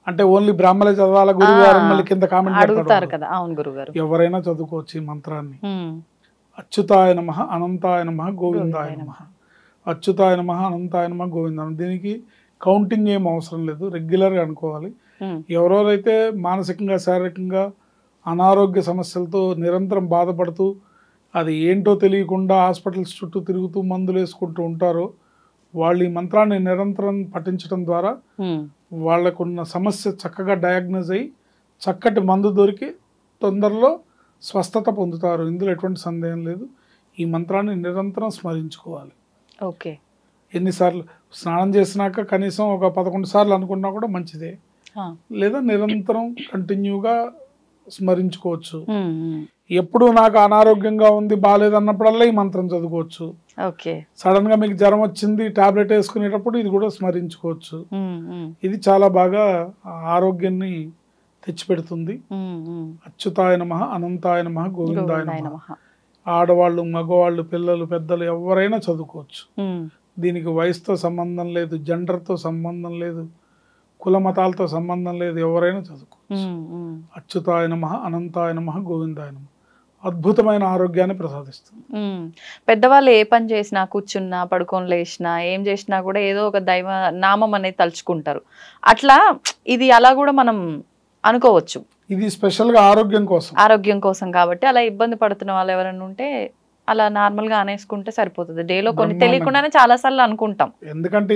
అంటే ఓన్లీ బ్రాహ్మణులే చదవాల గురువారం మళ్ళీ కింద కామెంట్ అడుగుతారు కదా. అవును గురుగారు, ఎవరైనా చదువుకోవచ్చు ఈ మంత్రాన్ని. అచ్యుతాయ నమః, అనంతాయ నమః, గోవిందాయ నమః. అచ్యుతాయ నమః, అనంతాయ నమః, గోవిందాయ. దీనికి కౌంటింగ్ ఏం అవసరం లేదు, రెగ్యులర్గా అనుకోవాలి. ఎవరెవరైతే మానసికంగా శారీరకంగా అనారోగ్య సమస్యలతో నిరంతరం బాధపడుతూ అది ఏంటో తెలియకుండా హాస్పిటల్స్ చుట్టూ తిరుగుతూ మందులు వేసుకుంటూ ఉంటారో వాళ్ళు ఈ మంత్రాన్ని నిరంతరం పఠించడం ద్వారా వాళ్ళకున్న సమస్య చక్కగా డయాగ్నోజ్ అయ్యి చక్కటి మందు దొరికి తొందరలో స్వస్థత పొందుతారు. ఇందులో ఎటువంటి సందేహం లేదు. ఈ మంత్రాన్ని నిరంతరం స్మరించుకోవాలి. ఓకే. ఎన్నిసార్లు స్నానం చేసినాక కనీసం ఒక 11 సార్లు అనుకున్నా కూడా మంచిదే, లేదా నిరంతరం కంటిన్యూగా స్మరించుకోవచ్చు. ఎప్పుడు నాకు అనారోగ్యంగా ఉంది బాగాలేదన్నప్పుడల్లా ఈ మంత్రం చదువుకోవచ్చు. సడన్ గా మీకు జ్వరం వచ్చింది టాబ్లెట్ వేసుకునేటప్పుడు ఇది కూడా స్మరించుకోవచ్చు. ఇది చాలా బాగా ఆరోగ్యాన్ని తెచ్చిపెడుతుంది. అచ్యుతాయ నమః, అనంతాయ నమః, గోవిందాయ నమః. ఆడవాళ్ళు, మగవాళ్ళు, పిల్లలు, పెద్దలు ఎవరైనా చదువుకోవచ్చు. దీనికి వయసుతో సంబంధం లేదు, జెండర్తో సంబంధం లేదు, కుల మతాలతో సంబంధం లేదు, ఎవరైనా చదువుకోవచ్చు. అచ్యుతాయ నమః, అనంతాయ నమః, గోవిందాయ నమః. అద్భుతమైన ఆరోగ్యాన్ని ప్రసాదిస్తుంది. పెద్దవాళ్ళు ఏ పని చేసినా, కూర్చున్నా, పడుకొని లేచినా, ఏం చేసినా కూడా ఏదో ఒక దైవ నామం అనేది తలుచుకుంటారు. అట్లా ఇది అలా కూడా మనం అనుకోవచ్చు. ఇది స్పెషల్ గా ఆరోగ్యం కోసం కాబట్టి అలా ఇబ్బంది పడుతున్న వాళ్ళు ఎవరైనా ఉంటే అలా నార్మల్ గా అనేసుకుంటే సరిపోతుంది. డేలో కొన్ని తెలియకుండానే చాలా సార్లు అనుకుంటాం. ఎందుకంటే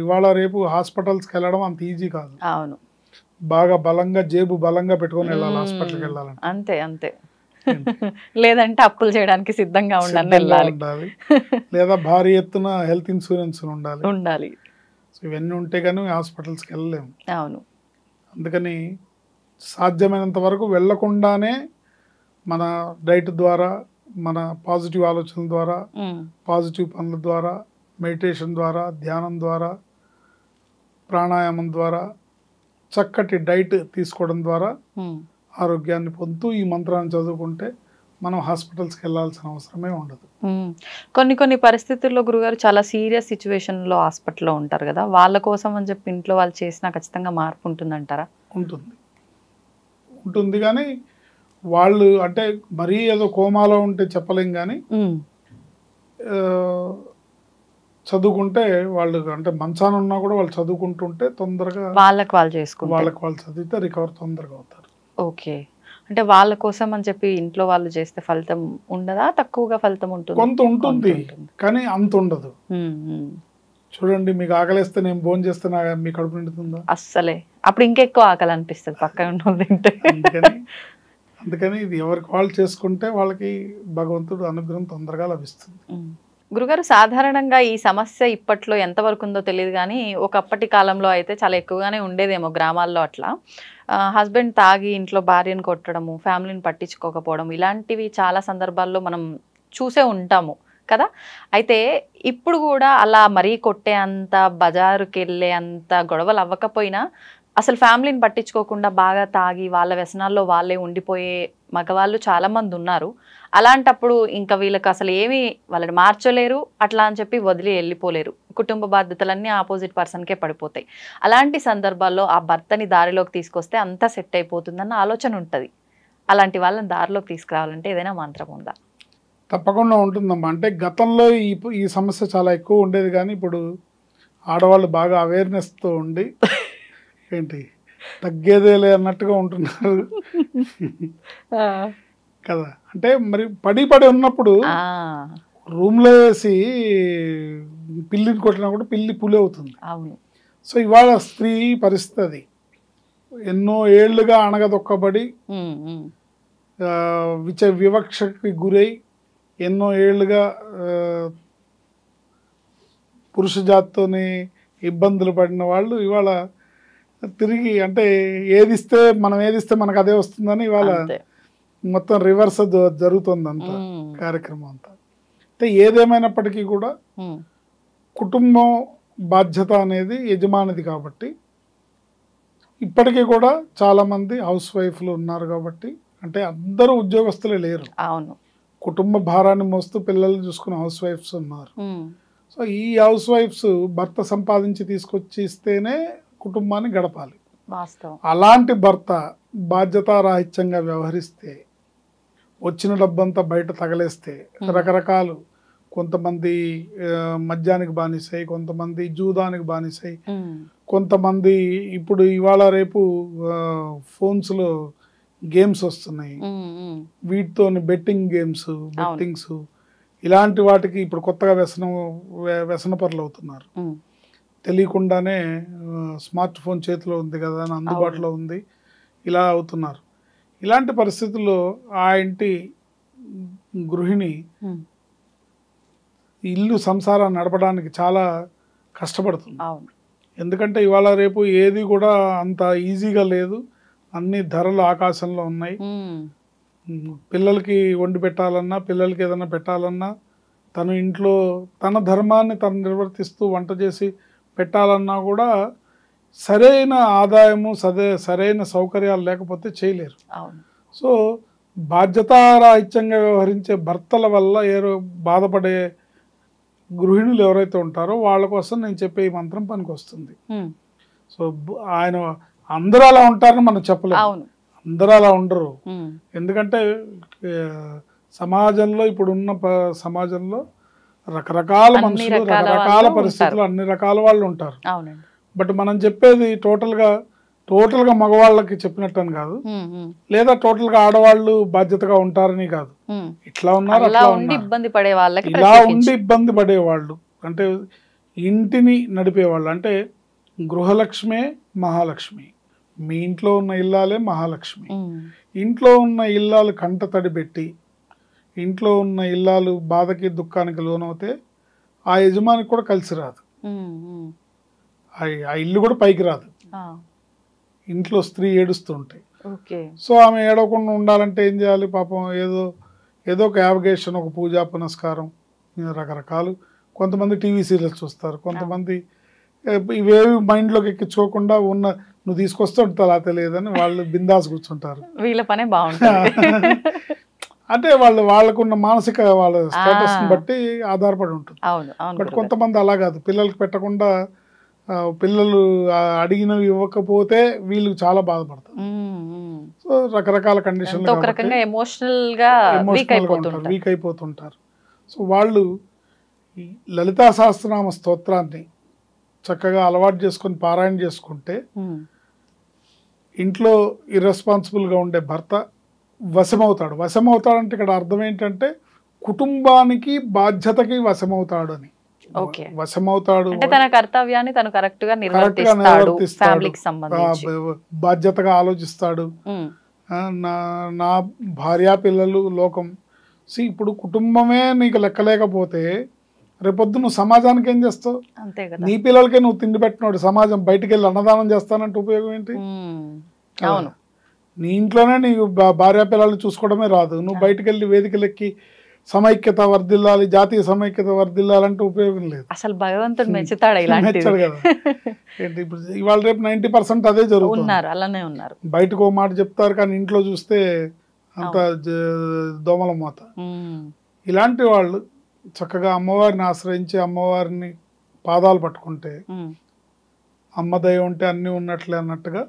ఇవాళ రేపు హాస్పిటల్స్కి వెళ్ళడం అంత ఈజీ కాదు. అవును, బాగా బలంగా జేబు బలంగా పెట్టుకొని వెళ్ళాలి హాస్పిటల్కి వెళ్ళాలంటే. అంతే లేదంటే అప్పులు చేయడానికి సిద్ధంగా ఉండాలి, లేదా భారీ ఎత్తున హెల్త్ ఇన్సూరెన్స్ ఉండాలి. ఇవన్నీ ఉంటే కానీ హాస్పిటల్స్కి వెళ్ళలేము. అవును, అందుకని సాధ్యమైనంత వరకు వెళ్లకుండానే మన డైట్ ద్వారా, మన పాజిటివ్ ఆలోచనల ద్వారా, పాజిటివ్ పనుల ద్వారా, మెడిటేషన్ ద్వారా, ధ్యానం ద్వారా, ప్రాణాయామం ద్వారా, చక్కటి డైట్ తీసుకోవడం ద్వారా ఆరోగ్యాన్ని పొందుతూ ఈ మంత్రాన్ని చదువుకుంటే మనం హాస్పిటల్స్కి వెళ్ళాల్సిన అవసరమే ఉండదు. కొన్ని పరిస్థితుల్లో గురుగారు చాలా సీరియస్ సిచ్యువేషన్లో హాస్పిటల్లో ఉంటారు కదా, వాళ్ళ కోసం అని చెప్పి ఇంట్లో వాళ్ళు చేసినా ఖచ్చితంగా మార్పు ఉంటుందంటారా? ఉంటుంది కానీ వాళ్ళు అంటే మరీ ఏదో కోమాలో ఉంటే చెప్పలేం, కానీ చదువుకుంటే వాళ్ళు అంటే మంచాన ఉన్నా కూడా వాళ్ళు చదువుకుంటుంటే తొందరగా వాళ్ళకి వాళ్ళు చదివితే రికవర్ తొందరగా అవుతారు. ఓకే, అంటే వాళ్ళ కోసం అని చెప్పి ఇంట్లో వాళ్ళు చేస్తే ఫలితం ఉండదా? తక్కువగా ఫలితం ఉంటుంది? కొంత ఉంటుంది కానీ అంత ఉండదు. చూడండి, మీకు ఆకలిస్తే నేను భోజనం చేస్తే మీ కడుపు నిండుతుందా? అస్సలే. అప్పుడు ఇంకెక్కువ ఆకలి అనిపిస్తుంది పక్కన ఉన్న తింటే. అందుకని ఇది ఎవరికి వాళ్ళు చేసుకుంటే వాళ్ళకి భగవంతుడు అనుగ్రహం తొందరగా లభిస్తుంది. గురుగారు, సాధారణంగా ఈ సమస్య ఇప్పట్లో ఎంతవరకు ఉందో తెలియదు కానీ ఒకప్పటి కాలంలో అయితే చాలా ఎక్కువగానే ఉండేదేమో గ్రామాల్లో. అట్లా హస్బెండ్ తాగి ఇంట్లో భార్యను కొట్టడము, ఫ్యామిలీని పట్టించుకోకపోవడం, ఇలాంటివి చాలా సందర్భాల్లో మనం చూసే ఉంటాము కదా. అయితే ఇప్పుడు కూడా అలా మరీ కొట్టే అంత, బజారుకి వెళ్ళే అంత గొడవలు అవ్వకపోయినా అసలు ఫ్యామిలీని పట్టించుకోకుండా బాగా తాగి వాళ్ళ వ్యసనాల్లో వాళ్ళే ఉండిపోయే మగవాళ్ళు చాలామంది ఉన్నారు. అలాంటప్పుడు ఇంకా వీళ్ళకి అసలు ఏమీ వాళ్ళని మార్చలేరు, అట్లా అని చెప్పి వదిలి వెళ్ళిపోలేరు. కుటుంబ బాధ్యతలన్నీ ఆపోజిట్ పర్సన్కే పడిపోతాయి. అలాంటి సందర్భాల్లో ఆ భర్తని దారిలోకి తీసుకొస్తే అంతా సెట్ అయిపోతుందన్న ఆలోచన ఉంటుంది. అలాంటి వాళ్ళని దారిలోకి తీసుకురావాలంటే ఏదైనా మంత్రం ఉందా? తప్పకుండా ఉంటుందమ్మా. అంటే గతంలో ఈ సమస్య చాలా ఎక్కువ ఉండేది, కానీ ఇప్పుడు ఆడవాళ్ళు బాగా అవేర్నెస్తో ఉండి ఏంటి తగ్గేదేలే అన్నట్టుగా ఉంటున్నారు కదా. అంటే మరి పడి ఉన్నప్పుడు రూమ్లో వేసి పిల్లిని కొట్టినా కూడా పిల్లి పులి అవుతుంది. సో ఇవాళ స్త్రీ పరిస్థితి ఎన్నో ఏళ్లుగా అణగదొక్కబడి వివక్షకి గురై ఎన్నో ఏళ్లుగా పురుష జాతితోని ఇబ్బందులు పడిన వాళ్ళు ఇవాళ తిరిగి అంటే ఏదిస్తే మనకు అదే వస్తుందని ఇవాళ మొత్తం రివర్స్ జరుగుతుంది అంత కార్యక్రమం అంతా. అంటే ఏదేమైనప్పటికీ కూడా కుటుంబం బాధ్యత అనేది యజమానిది కాబట్టి ఇప్పటికీ కూడా చాలామంది హౌస్ వైఫ్లు ఉన్నారు కాబట్టి, అంటే అందరూ ఉద్యోగస్తులే లేరు. అవును, కుటుంబ భారాన్ని మోస్తూ పిల్లలు చూసుకునే హౌస్ వైఫ్స్ ఉన్నారు. సో ఈ హౌస్ వైఫ్స్ భర్త సంపాదించి తీసుకొచ్చి ఇస్తేనే కుటుంబాన్ని గడపాలి. అలాంటి భర్త బాధ్యతారాహిత్యంగా వ్యవహరిస్తే, వచ్చిన డబ్బంతా బయట తగలేస్తే, రకరకాలు కొంతమంది మద్యానికి బానిసై, కొంతమంది జూదానికి బానిసై, కొంతమంది ఇప్పుడు ఇవాళ రేపు ఫోన్స్లో గేమ్స్ వస్తున్నాయి, వీటితో బెట్టింగ్ గేమ్స్, బెట్టింగ్స్, ఇలాంటి వాటికి ఇప్పుడు కొత్తగా వ్యసనపరులు అవుతున్నారు. తెలియకుండానే స్మార్ట్ ఫోన్ చేతిలో ఉంది కదా అని అందుబాటులో ఉంది, ఇలా అవుతున్నారు. ఇలాంటి పరిస్థితుల్లో ఆ ఇంటి గృహిణి ఇల్లు సంసారాన్ని నడపడానికి చాలా కష్టపడుతుంది. ఎందుకంటే ఇవాళ రేపు ఏది కూడా అంత ఈజీగా లేదు, అన్ని ధరలు ఆకాశంలో ఉన్నాయి. పిల్లలకి వండి పెట్టాలన్నా, పిల్లలకి ఏదైనా పెట్టాలన్నా, తను ఇంట్లో తన ధర్మాన్ని తను నిర్వర్తిస్తూ వంట చేసి పెట్టాలన్నా కూడా సరైన ఆదాయము సరైన సౌకర్యాలు లేకపోతే చేయలేరు. సో బాధ్యతారాహిత్యంగా వ్యవహరించే భర్తల వల్ల బాధపడే గృహిణులు ఎవరైతే ఉంటారో వాళ్ళ కోసం నేను చెప్పే ఈ మంత్రం పనికి వస్తుంది. సో ఆయన అందరూ అలా ఉంటారని మనం చెప్పలేము, అందరూ అలా ఉండరు. ఎందుకంటే సమాజంలో ఇప్పుడున్న సమాజంలో రకరకాల మనుషులు, రకరకాల పరిస్థితులు, అన్ని రకాల వాళ్ళు ఉంటారు. బట్ మనం చెప్పేది టోటల్గా మగవాళ్ళకి చెప్పినట్టు అని కాదు, లేదా టోటల్గా ఆడవాళ్ళు బాధ్యతగా ఉంటారని కాదు. ఇట్లా ఉన్నారు, అట్లా ఉన్నారు. ఇలా ఉండి ఇబ్బంది పడేవాళ్ళు అంటే ఇంటిని నడిపేవాళ్ళు, అంటే గృహలక్ష్మే మహాలక్ష్మి. మీ ఇంట్లో ఉన్న ఇల్లాలే మహాలక్ష్మి. ఇంట్లో ఉన్న ఇల్లాలు కంట తడి పెట్టి, ఇంట్లో ఉన్న ఇల్లాలు బాధకి దుఃఖానికి లోనవుతే ఆ యజమానికి కూడా కలిసి రాదు, ఆ ఇల్లు కూడా పైకి రాదు. ఇంట్లో స్త్రీ ఏడుస్తూ ఉంటాయి. సో ఆమె ఏడవకుండా ఉండాలంటే ఏం చేయాలి? పాపం ఏదో ఒక యావగేషన్, ఒక పూజా పునస్కారం, రకరకాలు. కొంతమంది టీవీ సీరియల్స్ చూస్తారు, కొంతమంది ఇవేవి మైండ్లోకి ఎక్కించుకోకుండా నువ్వు తీసుకొస్తే ఉంటా తెలియదని వాళ్ళు బిందాస్ కూర్చుంటారు. వీళ్ళ పనే బాగుంటుంది. అంటే వాళ్ళకున్న మానసిక వాళ్ళ స్టేటస్ని బట్టి ఆధారపడి ఉంటుంది. బట్ కొంతమంది అలా కాదు, పిల్లలకి పెట్టకుండా పిల్లలు అడిగినవి ఇవ్వకపోతే వీళ్ళు చాలా బాధపడతారు. సో రకరకాల కండిషన్లు వీక్ అయిపోతుంటారు. సో వాళ్ళు ఈ లలితా సహస్రనామ స్తోత్రాన్ని చక్కగా అలవాటు చేసుకొని పారాయణ చేసుకుంటే ఇంట్లో ఇర్రెస్పాన్సిబుల్గా ఉండే భర్త వశమవుతాడు. వశమవుతాడంటే ఇక్కడ అర్థం ఏంటంటే కుటుంబానికి బాధ్యతకి వశమవుతాడు అని. వశమవుతాడు, తన కర్తవ్యాన్ని తను కరెక్ట్ గా నిర్వర్తిస్తాడు, బాధ్యతగా ఆలోచిస్తాడు. నా భార్య పిల్లలు లోకం. ఇప్పుడు కుటుంబమే నీకు లెక్కలేకపోతే రేపొద్దు నువ్వు సమాజానికి ఏం చేస్తావు? నీ పిల్లలకే నువ్వు తిండి పెట్టినాడు, సమాజం బయటికి వెళ్ళి అన్నదానం చేస్తానంటే ఉపయోగం ఏంటి? నీ ఇంట్లోనే నీకు భార్య పిల్లల్ని చూసుకోవడమే రాదు, నువ్వు బయటికి వెళ్ళి వేదికలెక్కి సమైక్యత వర్ధిల్లాలి, జాతీయ సమైక్యత వర్ధిల్లాలంటే ఉపయోగం లేదు. అసలు భగవంతుడు మెచ్చుతాడు కదా. ఏంటి ఇప్పుడు ఇవాళ రేపు 90% అదే జరుగుతుంది. అలానే ఉన్నారు. బయటకు ఓ మాట చెప్తారు కానీ ఇంట్లో చూస్తే అంత దోమల మోత. ఇలాంటి వాళ్ళు చక్కగా అమ్మవారిని ఆశ్రయించి అమ్మవారిని పాదాలు పట్టుకుంటే అమ్మ దయ ఉంటే అన్నీ ఉన్నట్లే అన్నట్టుగా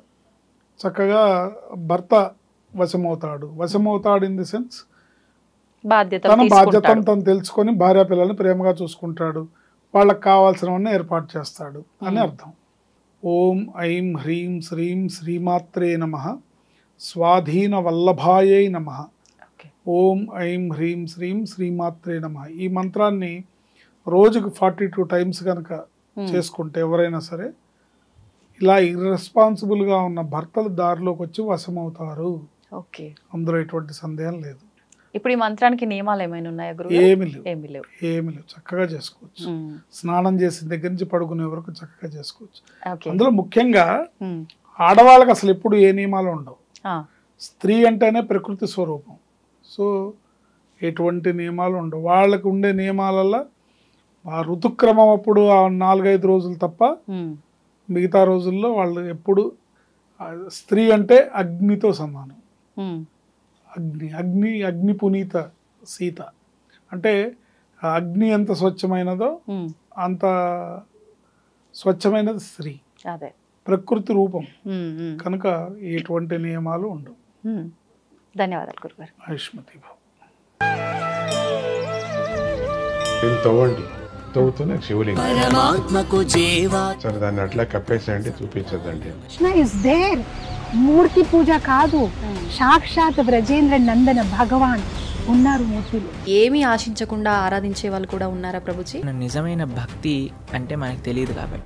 చక్కగా భర్త వశమవుతాడు ఇన్ ది సెన్స్ తన బాధ్యతను తను తెలుసుకొని భార్య పిల్లల్ని ప్రేమగా చూసుకుంటాడు, వాళ్ళకి కావాల్సినవన్నీ ఏర్పాటు చేస్తాడు అని అర్థం. ఓం ఐం హ్రీం శ్రీం శ్రీమాత్రే నమః స్వాధీన వల్లభాయై నమః. ఓం ఐం హ్రీం శ్రీం శ్రీమాత్రే నమః. ఈ మంత్రాన్ని రోజుకు 42 టైమ్స్ కనుక చేసుకుంటే ఎవరైనా సరే ఇలా ఇర్రెస్పాన్సిబుల్గా ఉన్న భర్తలు దారిలోకి వచ్చి వశమవుతారు. అందులో ఎటువంటి సందేహం లేదు. ఇప్పుడు ఈ మంత్రానికి నియమాలు ఏమైనా ఉన్నాయా గురువు? ఏమి లేవు. చక్కగా చేసుకోవచ్చు. స్నానం చేసిన దగ్గర నుంచి పడుకునే వరకు చక్కగా చేసుకోవచ్చు. అందులో ముఖ్యంగా ఆడవాళ్ళకి అసలు ఎప్పుడు ఏ నియమాలు ఉండవు. స్త్రీ అంటేనే ప్రకృతి స్వరూపం. సో ఎటువంటి నియమాలు ఉండవు. వాళ్ళకు ఉండే నియమాలలో ఆ ఋతుక్రమం అప్పుడు ఆ 4-5 రోజులు తప్ప మిగతా రోజుల్లో వాళ్ళు ఎప్పుడు స్త్రీ అంటే అగ్నితో సమానం. అగ్ని పునీత సీత అంటే అగ్ని ఎంత స్వచ్ఛమైనదో అంత స్వచ్ఛమైనది స్త్రీ, ప్రకృతి రూపం కనుక ఎటువంటి నియమాలు ఉండవు. ధన్యవాదాలు గురుగారు. ఆయుష్మతి భవ. తవ్వుతూనే శివలింగం సరే దాన్ని అట్లా కప్పేసేయండి, చూపించదండి. మూర్తి పూజ కాదు, సాక్షాత్ బ్రజేంద్ర నందన భగవాన్ ఉన్నారు మూర్తిలో. ఏమీ ఆశించకుండా ఆరాధించే వాళ్ళు కూడా ఉన్నారా ప్రభుజీ? నిజమైన భక్తి అంటే మనకు తెలియదు కాబట్టి